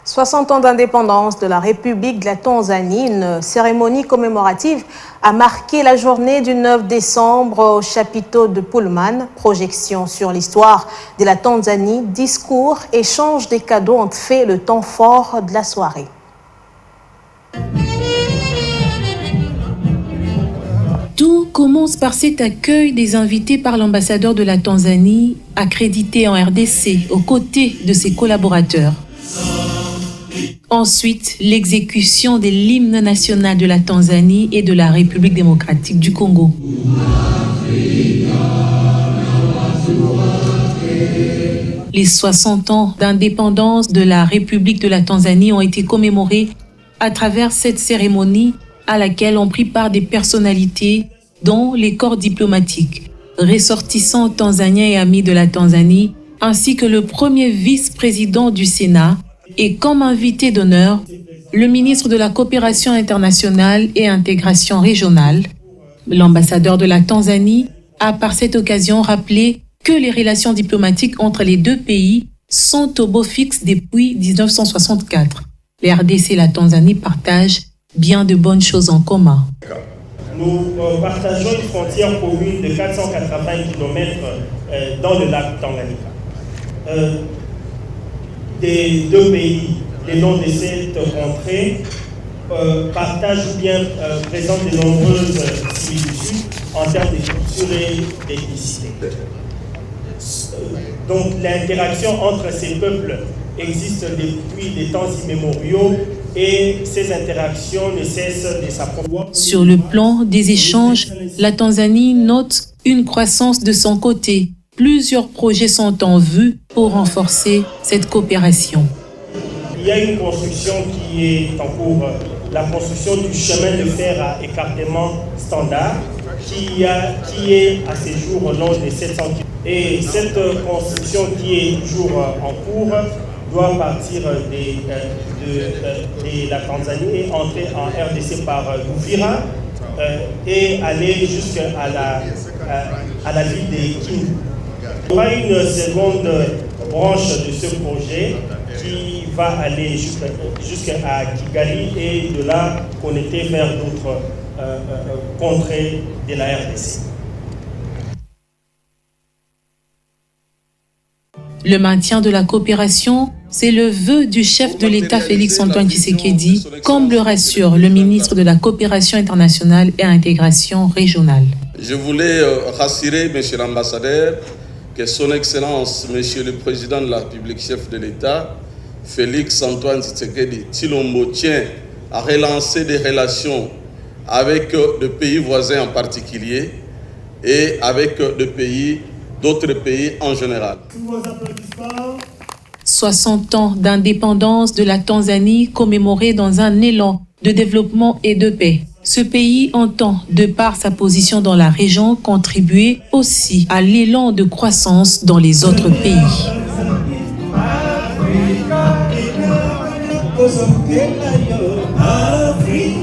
60 ans d'indépendance de la République de la Tanzanie, une cérémonie commémorative a marqué la journée du 9 décembre au chapiteau de Pullman. Projection sur l'histoire de la Tanzanie, discours, échange des cadeaux ont fait le temps fort de la soirée. Tout commence par cet accueil des invités par l'ambassadeur de la Tanzanie, accrédité en RDC, aux côtés de ses collaborateurs. Ensuite, l'exécution de l'hymne national de la Tanzanie et de la République démocratique du Congo. Les 60 ans d'indépendance de la République de la Tanzanie ont été commémorés à travers cette cérémonie à laquelle ont pris part des personnalités, dont les corps diplomatiques, ressortissants tanzaniens et amis de la Tanzanie, ainsi que le premier vice-président du Sénat, et comme invité d'honneur, le ministre de la Coopération internationale et intégration régionale. L'ambassadeur de la Tanzanie a par cette occasion rappelé que les relations diplomatiques entre les deux pays sont au beau fixe depuis 1964. Les RDC et la Tanzanie partagent bien de bonnes choses en commun. Nous partageons une frontière commune de 480 km dans le lac Tanganyika. Des deux pays, les noms de cette contrée partagent ou bien présentent de nombreuses similitudes en termes de culture et d'ethnicité. Donc l'interaction entre ces peuples existe depuis des temps immémoriaux et ces interactions ne cessent de s'approfondir. Sur le plan des échanges, la Tanzanie note une croissance de son côté. Plusieurs projets sont en vue pour renforcer cette coopération. Il y a une construction qui est en cours, la construction du chemin de fer à écartement standard qui est à ce jour long de 700 km. Et cette construction qui est toujours en cours doit partir de la Tanzanie et entrer en RDC par Uvira et aller jusqu'à la ville de Kindu. Il y aura une seconde branche de ce projet qui va aller jusqu'à Kigali et de là connecter vers d'autres contrées de la RDC. Le maintien de la coopération, c'est le vœu du chef de l'État Félix-Antoine Tshisekedi, comme le rassure le ministre de la Coopération internationale et intégration régionale. Je voulais rassurer M. l'ambassadeur que son Excellence, M. le Président de la République, chef de l'État, Félix-Antoine Tshisekedi Tshilombo tient à relancer des relations avec des pays voisins en particulier et avec d'autres pays en général. 60 ans d'indépendance de la Tanzanie commémorés dans un élan de développement et de paix. Ce pays entend, de par sa position dans la région, contribuer aussi à l'élan de croissance dans les autres pays. Africa,